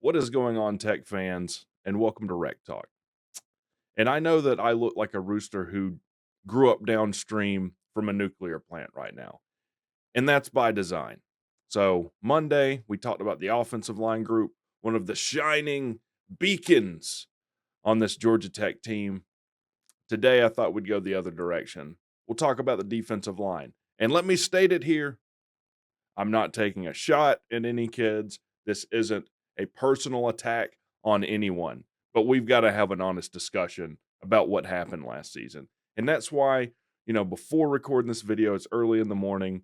What is going on, tech fans? And welcome to WreckTalk. And I know that I look like a rooster who grew up downstream from a nuclear plant right now, and that's by design. So, Monday, we talked about the offensive line group, one of the shining beacons on this Georgia Tech team. Today, I thought we'd go the other direction. We'll talk about the defensive line. And let me state it here, I'm not taking a shot at any kids. This isn't a personal attack on anyone, but we've got to have an honest discussion about what happened last season. And that's why, before recording this video, it's early in the morning.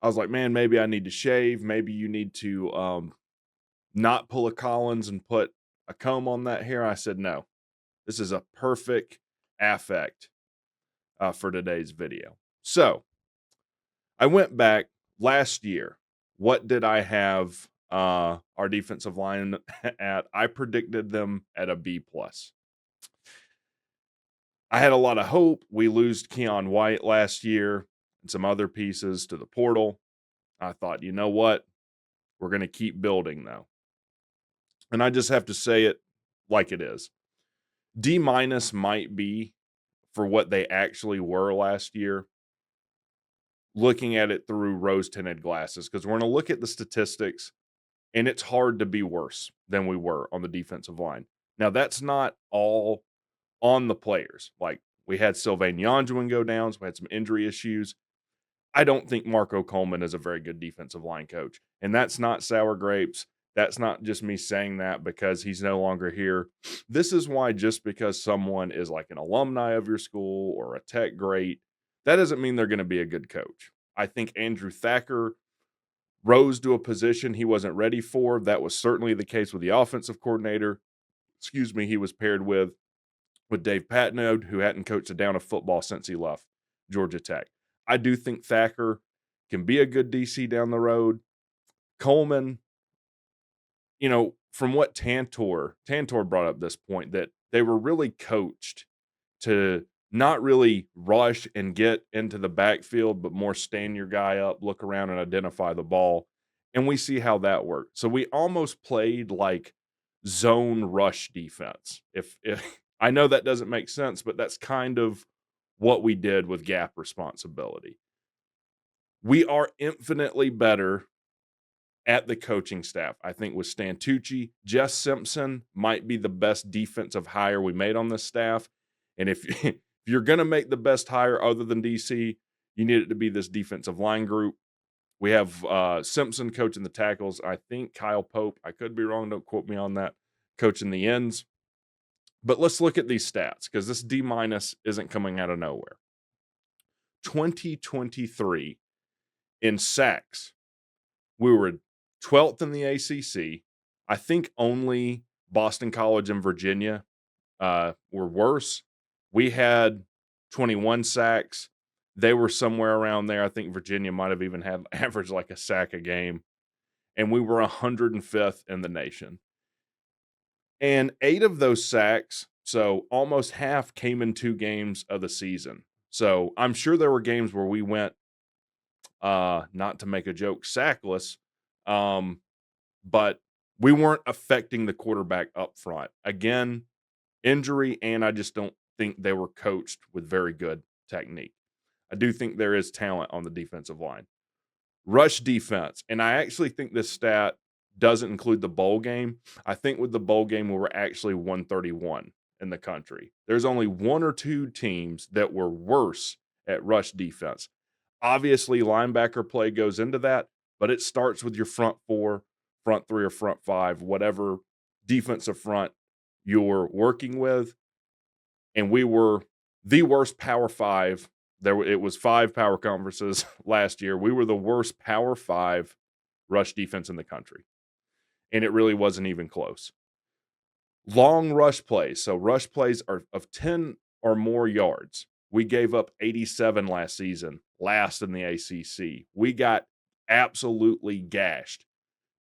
I was like, man, maybe I need to shave. Maybe you need to not pull a Collins and put a comb on that hair. I said, no, this is a perfect affect for today's video. So, I went back last year. What did I have our defensive line at? I predicted them at a B plus. I had a lot of hope. We lose Keon White last year and some other pieces to the portal. I thought, you know what? We're going to keep building though. And I just have to say it like it is. D minus might be for what they actually were last year, looking at it through rose tinted glasses, because we're going to look at the statistics and it's hard to be worse than we were on the defensive line. Now, that's not all on the players. Like, we had Sylvain Yonjuan go down, so we had some injury issues. I don't think Marco Coleman is a very good defensive line coach. And that's not sour grapes. That's not just me saying that because he's no longer here. This is why, just because someone is like an alumni of your school or a tech great, that doesn't mean they're going to be a good coach. I think Andrew Thacker rose to a position he wasn't ready for. That was certainly the case with the offensive coordinator. He was paired with Dave Patnode, who hadn't coached a down of football since he left Georgia Tech. I do think Thacker can be a good DC down the road. Coleman, from what Tantor brought up this point, that they were really coached to not really rush and get into the backfield, but more stand your guy up, look around and identify the ball. And we see how that worked. So we almost played like zone rush defense. If I know that doesn't make sense, but that's kind of what we did with gap responsibility. We are infinitely better at the coaching staff. I think with Stan Tucci, Jess Simpson might be the best defensive hire we made on this staff. And if if you're going to make the best hire other than DC, you need it to be this defensive line group. We have Simpson coaching the tackles. I think Kyle Pope, I could be wrong, don't quote me on that, coaching the ends. But let's look at these stats because this D minus isn't coming out of nowhere. 2023 in sacks, we were 12th in the ACC. I think only Boston College and Virginia were worse. We had 21 sacks. They were somewhere around there. I think Virginia might have even had average like a sack a game. And we were 105th in the nation. And 8 of those sacks, so almost half, came in 2 games of the season. So I'm sure there were games where we went, not to make a joke, sackless, but we weren't affecting the quarterback up front. Again, injury, and I just don't think they were coached with very good technique. I do think there is talent on the defensive line. Rush defense, and I actually think this stat doesn't include the bowl game. I think with the bowl game, we were actually 131 in the country. There's only 1 or 2 teams that were worse at rush defense. Obviously, linebacker play goes into that, but it starts with your front 4, front 3, or front 5, whatever defensive front you're working with. And we were the worst Power 5. It was 5 power conferences last year. We were the worst Power 5 rush defense in the country. And it really wasn't even close. Long rush plays. So rush plays are of 10 or more yards. We gave up 87 last season, last in the ACC. We got absolutely gashed.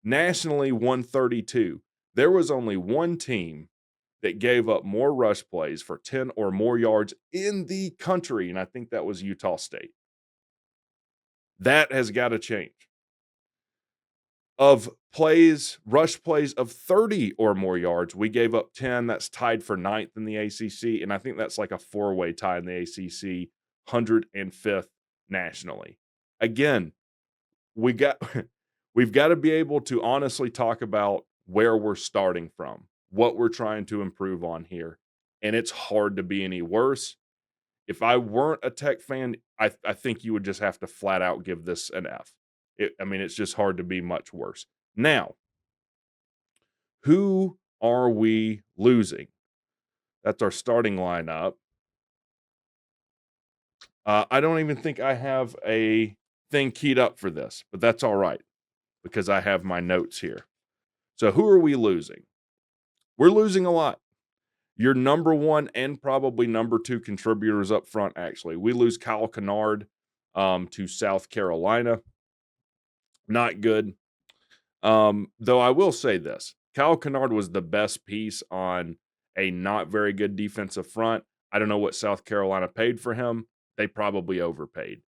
Nationally, 132. There was only one team that gave up more rush plays for 10 or more yards in the country, and I think that was Utah State. That has got to change. Of rush plays of 30 or more yards, we gave up 10. That's tied for ninth in the ACC, and I think that's like a four-way tie in the ACC, 105th nationally. Again, we got we've got to be able to honestly talk about where we're starting from, what we're trying to improve on here, and it's hard to be any worse. If I weren't a Tech fan, I think you would just have to flat out give this an F. I mean, it's just hard to be much worse. Now, who are we losing? That's our starting lineup. I don't even think I have a thing keyed up for this, but that's all right because I have my notes here. So, who are we losing? We're losing a lot. Your number one and probably number two contributors up front, actually. We lose Kyle Kennard to South Carolina. Not good. Though I will say this, Kyle Kennard was the best piece on a not very good defensive front. I don't know what South Carolina paid for him. They probably overpaid.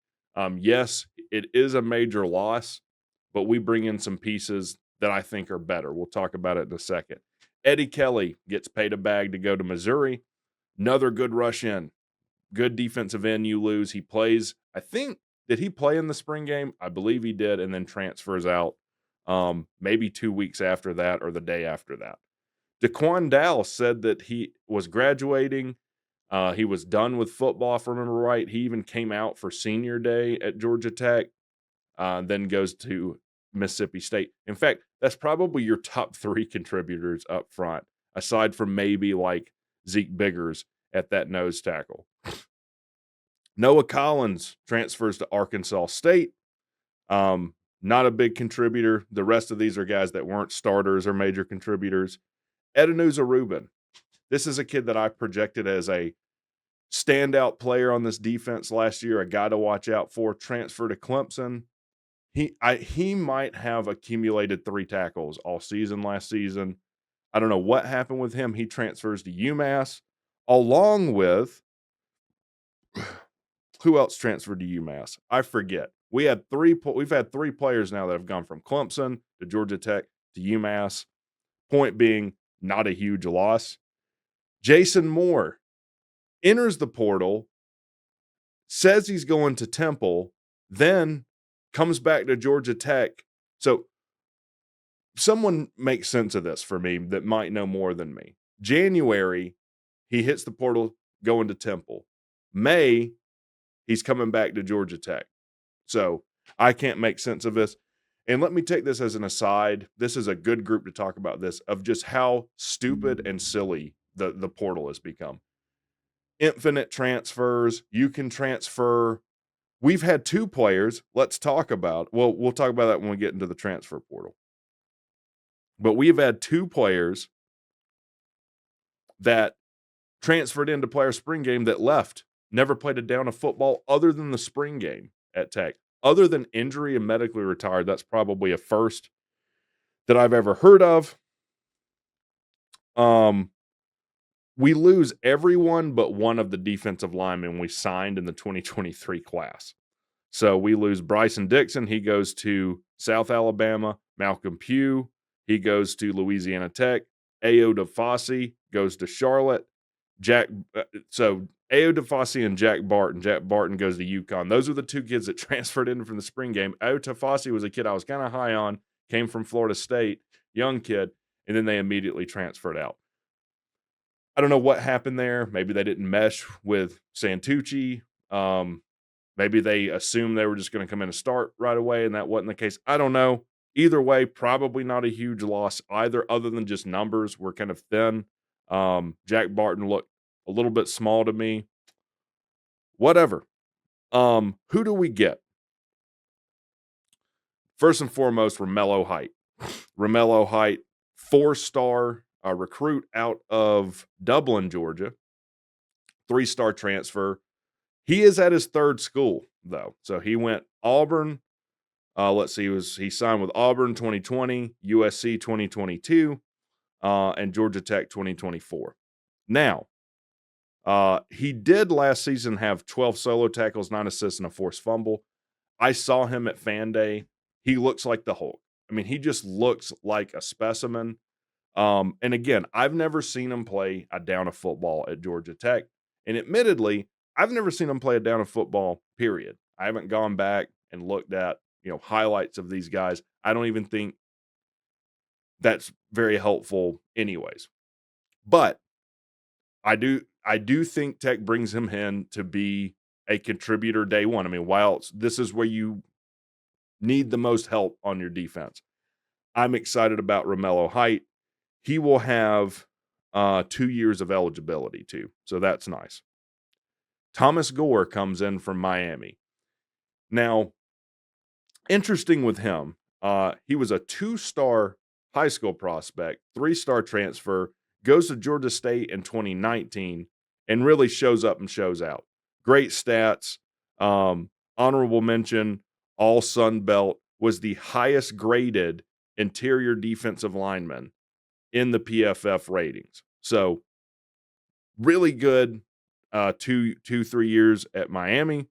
Yes, it is a major loss, but we bring in some pieces that I think are better. We'll talk about it in a second. Eddie Kelly gets paid a bag to go to Missouri. Another good rush in. Good defensive end you lose. He plays, I think, did he play in the spring game? I believe he did, and then transfers out maybe 2 weeks after that or the day after that. DeQuan Dow said that he was graduating. He was done with football, if I remember right. He even came out for senior day at Georgia Tech, then goes to Mississippi State. In fact, that's probably your top three contributors up front, aside from maybe like Zeke Biggers at that nose tackle. Noah Collins transfers to Arkansas State. Not a big contributor. The rest of these are guys that weren't starters or major contributors. Edenuza Rubin. This is a kid that I projected as a standout player on this defense last year, a guy to watch out for. Transfer to Clemson. He might have accumulated 3 tackles all season last season. I don't know what happened with him. He transfers to UMass, along with who else transferred to UMass? I forget. We've had 3 players now that have gone from Clemson to Georgia Tech to UMass. Point being, not a huge loss. Jason Moore enters the portal, says he's going to Temple, then comes back to Georgia Tech. So someone makes sense of this for me that might know more than me. January, he hits the portal going to Temple. May, he's coming back to Georgia Tech. So I can't make sense of this. And let me take this as an aside. This is a good group to talk about this, of just how stupid and silly the portal has become. Infinite transfers. You can transfer. We've had 2 players. Let's talk about, we'll talk about that when we get into the transfer portal. But we've had 2 players that transferred into player spring game that left, never played a down of football other than the spring game at Tech. Other than injury and medically retired, that's probably a first that I've ever heard of. We lose everyone but one of the defensive linemen we signed in the 2023 class. So we lose Bryson Dixon. He goes to South Alabama. Malcolm Pugh, he goes to Louisiana Tech. Ayo DeFosse goes to Charlotte. So Ayo DeFosse and Jack Barton. Jack Barton goes to UConn. Those are the 2 kids that transferred in from the spring game. Ayo DeFosse was a kid I was kind of high on, came from Florida State, young kid, and then they immediately transferred out. I don't know what happened there. Maybe they didn't mesh with Santucci. Maybe they assumed they were just going to come in and start right away, and that wasn't the case. I don't know. Either way, probably not a huge loss either, other than just numbers were kind of thin. Jack Barton looked a little bit small to me. Whatever. Who do we get? First and foremost, Romello Height. Romello Height, 4-star recruit out of Dublin, Georgia. 3-star transfer. He is at his 3rd school, though. So he went Auburn. Let's see, he signed with Auburn 2020, USC 2022, and Georgia Tech 2024. Now, he did last season have 12 solo tackles, 9 assists, and a forced fumble. I saw him at Fan Day. He looks like the Hulk. I mean, he just looks like a specimen. And again, I've never seen him play a down of football at Georgia Tech. And admittedly, I've never seen him play a down of football, period. I haven't gone back and looked at, highlights of these guys. I don't even think that's very helpful anyways. But I do think Tech brings him in to be a contributor day one. I mean, while this is where you need the most help on your defense. I'm excited about Romello Height. He will have 2 years of eligibility too, so that's nice. Thomas Gore comes in from Miami. Now, interesting with him, he was a 2-star high school prospect, 3-star transfer, goes to Georgia State in 2019, and really shows up and shows out. Great stats. Honorable mention, all Sun Belt, was the highest graded interior defensive lineman in the PFF ratings. So really good 3 years at Miami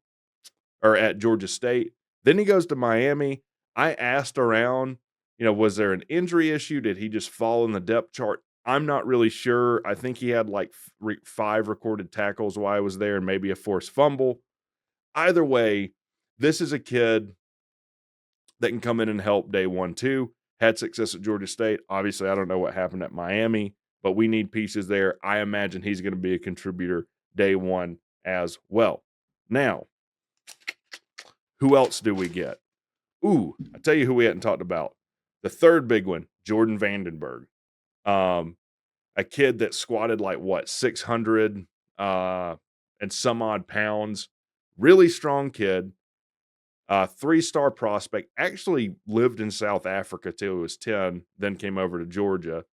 or at Georgia State. Then he goes to Miami. I asked around, was there an injury issue? Did he just fall in the depth chart? I'm not really sure. I think he had like 5 recorded tackles while I was there and maybe a forced fumble. Either way, this is a kid that can come in and help day one, too. Had success at Georgia State. Obviously, I don't know what happened at Miami, but we need pieces there. I imagine he's going to be a contributor day one as well. Now, who else do we get? Ooh, I tell you who we hadn't talked about. The third big one, Jordan Vandenberg. A kid that squatted like 600 and some odd pounds. Really strong kid. 3-star prospect. Actually lived in South Africa till he was 10, then came over to Georgia,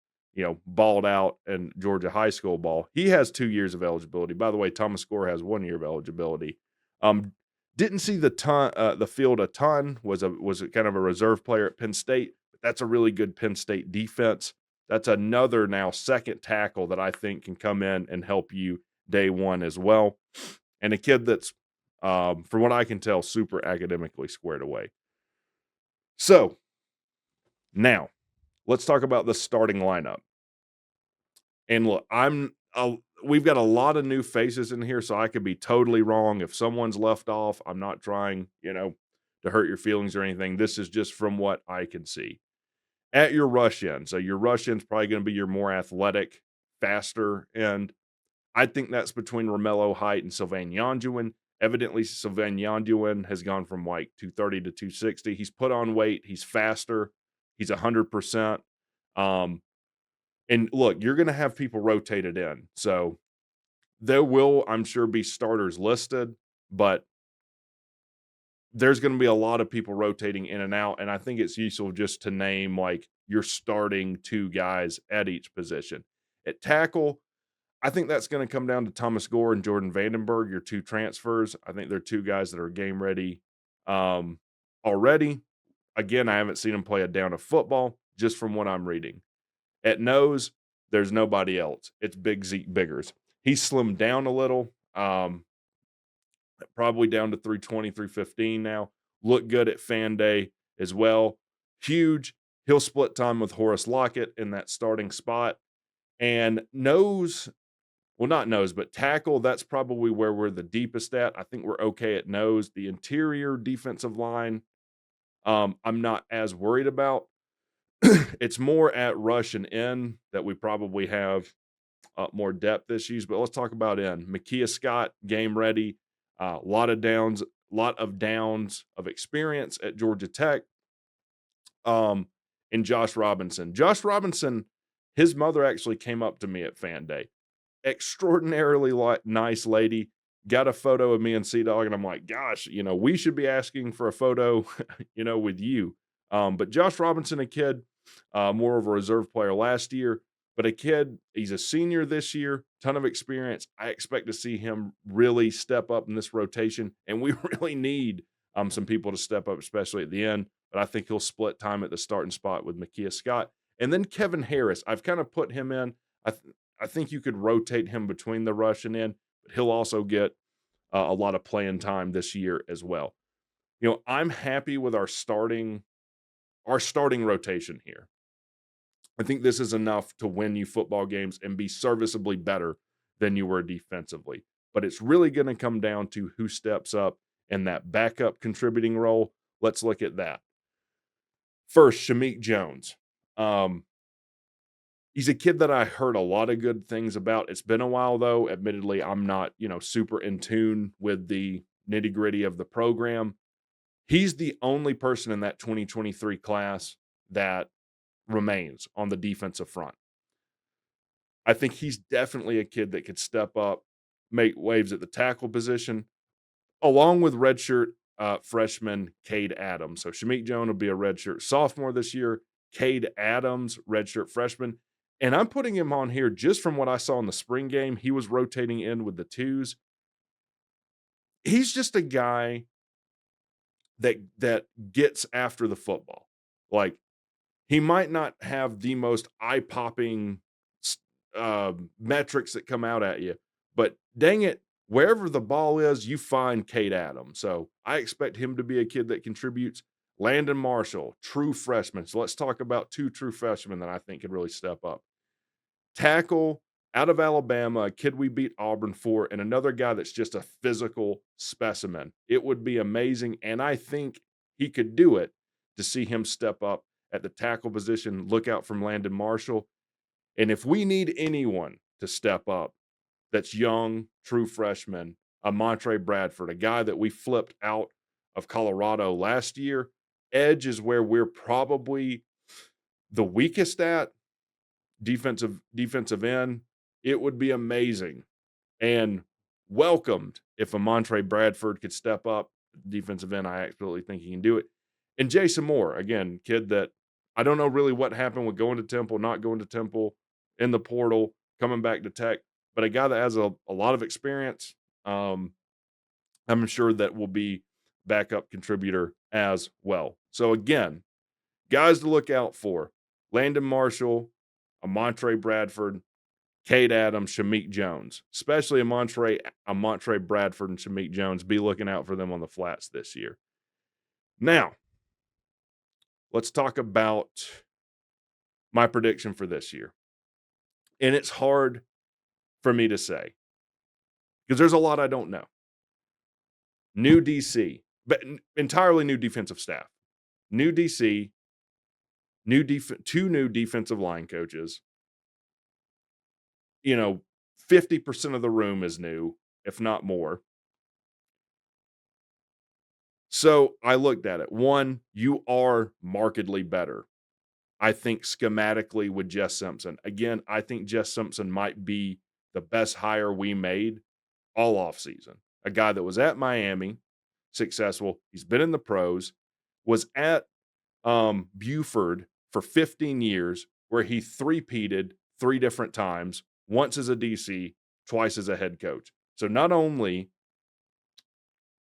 balled out in Georgia high school ball. He has 2 years of eligibility. By the way, Thomas Gore has 1 year of eligibility. Didn't see the field a ton, was a kind of a reserve player at Penn State, but that's a really good Penn State defense. That's another now second tackle that I think can come in and help you day one as well. And a kid that's, from what I can tell, super academically squared away. So now let's talk about the starting lineup. And look, we've got a lot of new faces in here, so I could be totally wrong. If someone's left off, I'm not trying, to hurt your feelings or anything. This is just from what I can see. At your rush end, so your rush end's probably going to be your more athletic, faster end. I think that's between Romello Height and Sylvain Yonduin. Evidently, Sylvain Yonduin has gone from 230 to 260. He's put on weight. He's faster. He's 100%. And look, you're going to have people rotated in. So there will, I'm sure, be starters listed, but there's going to be a lot of people rotating in and out. And I think it's useful just to name your starting 2 guys at each position. At tackle, I think that's going to come down to Thomas Gore and Jordan Vandenberg, your 2 transfers. I think they're 2 guys that are game ready already. Again, I haven't seen them play a down of football, just from what I'm reading. At nose, there's nobody else. It's Big Zeke Biggers. He slimmed down a little, probably down to 320, 315 now. Looked good at Fan Day as well. Huge. He'll split time with Horace Lockett in that starting spot. And nose, well, not nose, but tackle, that's probably where we're the deepest at. I think we're okay at nose. The interior defensive line, I'm not as worried about. It's more at rush and end that we probably have more depth issues. But let's talk about end. Makia Scott, game ready. A lot of downs of experience at Georgia Tech. And Josh Robinson. Josh Robinson, his mother actually came up to me at Fan Day. Extraordinarily nice lady. Got a photo of me and Sea-Dog, and I'm like, gosh, we should be asking for a photo, with you. But Josh Robinson, a kid, more of a reserve player last year, but a kid, he's a senior this year, ton of experience. I expect to see him really step up in this rotation, and we really need some people to step up, especially at the end. But I think he'll split time at the starting spot with Makia Scott. And then Kevin Harris, I've kind of put him in. I think you could rotate him between the rush and in, but he'll also get a lot of playing time this year as well. I'm happy with our starting our starting rotation here. I think this is enough to win you football games and be serviceably better than you were defensively. But it's really going to come down to who steps up in that backup contributing role. Let's look at that. First, Shameik Jones. Um, he's a kid that I heard a lot of good things about. It's been a while though. Admittedly, I'm not, super in tune with the nitty-gritty of the program. He's the only person in that 2023 class that remains on the defensive front. I think he's definitely a kid that could step up, make waves at the tackle position, along with redshirt freshman Cade Adams. So Shameik Jones will be a redshirt sophomore this year. Cade Adams, redshirt freshman. And I'm putting him on here just from what I saw in the spring game. He was rotating in with the twos. He's just a guy that gets after the football. Like, he might not have the most eye-popping metrics that come out at you, but dang it, wherever the ball is, you find Cade Adams. So I expect him to be a kid that contributes. Landon Marshall, true freshman. So let's talk about two true freshmen that I think could really step up. Tackle out of Alabama, a kid we beat Auburn for, and another guy that's just a physical specimen. It would be amazing, and I think he could do it to see him step up at the tackle position. Look out from Landon Marshall. And if we need anyone to step up that's young, true freshman, a Montre Bradford, a guy that we flipped out of Colorado last year, edge is where we're probably the weakest at. Defensive end, it would be amazing and welcomed if a Montre Bradford could step up. Defensive end, I absolutely think he can do it. And Jason Moore, again, kid that I don't know really what happened with going to Temple, not going to Temple, in the portal, coming back to Tech, but a guy that has a lot of experience. I'm sure that will be backup contributor as well. So again, guys to look out for: Landon Marshall, Montre Bradford, Cade Adams, Shameik Jones, especially a Montre Bradford and Shameik Jones. Be looking out for them on the flats this year. Now, let's talk about my prediction for this year. And it's hard for me to say because there's a lot I don't know. New DC, but entirely new defensive staff. New DC, two new defensive line coaches. 50% of the room is new, if not more. So I looked at it. One, you are markedly better, I think, schematically with Jess Simpson. Again, I think Jess Simpson might be the best hire we made all offseason. A guy that was at Miami, successful. He's been in the pros, was at Buford for 15 years, where he three-peated 3 different times, once as a DC, twice as a head coach. So not only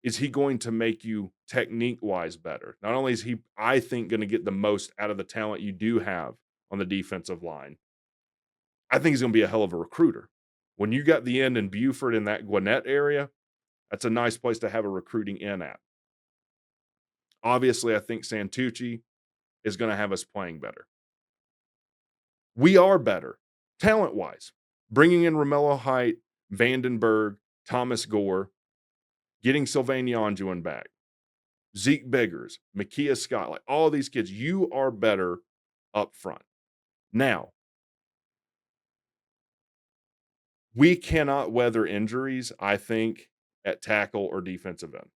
is he going to make you technique-wise better, not only is he, I think, going to get the most out of the talent you do have on the defensive line, I think he's going to be a hell of a recruiter. When you got the end in Buford in that Gwinnett area, that's a nice place to have a recruiting in at. Obviously, I think Santucci is going to have us playing better. We are better, talent-wise. Bringing in Romello Height, Vandenberg, Thomas Gore, getting Sylvain Yonjuan back, Zeke Biggers, Makia Scott, like all these kids, you are better up front. Now, we cannot weather injuries, I think, at tackle or defensive end.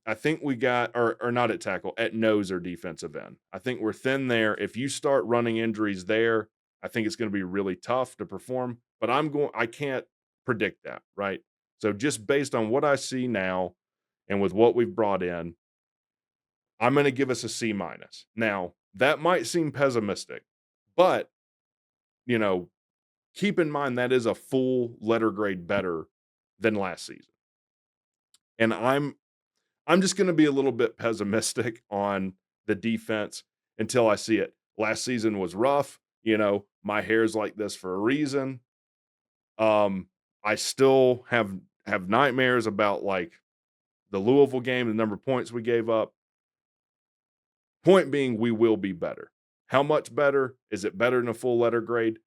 I think we got, or not at tackle, at nose or defensive end. I think we're thin there. If you start running injuries there, I think it's going to be really tough to perform. But I can't predict that, right? So just based on what I see now and with what we've brought in, I'm going to give us a C minus. Now, that might seem pessimistic, but keep in mind that is a full letter grade better than last season. And I'm just going to be a little bit pessimistic on the defense until I see it. Last season was rough. My hair's like this for a reason. I still have nightmares about like the Louisville game, the number of points we gave up. Point being, we will be better. How much better? Is it better than a full letter grade?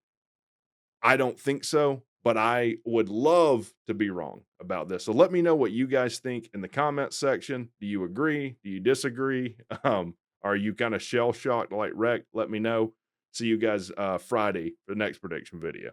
I don't think so, but I would love to be wrong about this. So let me know what you guys think in the comments section. Do you agree? Do you disagree? Are you kind of shell shocked like Wreck? Let me know. See you guys Friday for the next prediction video.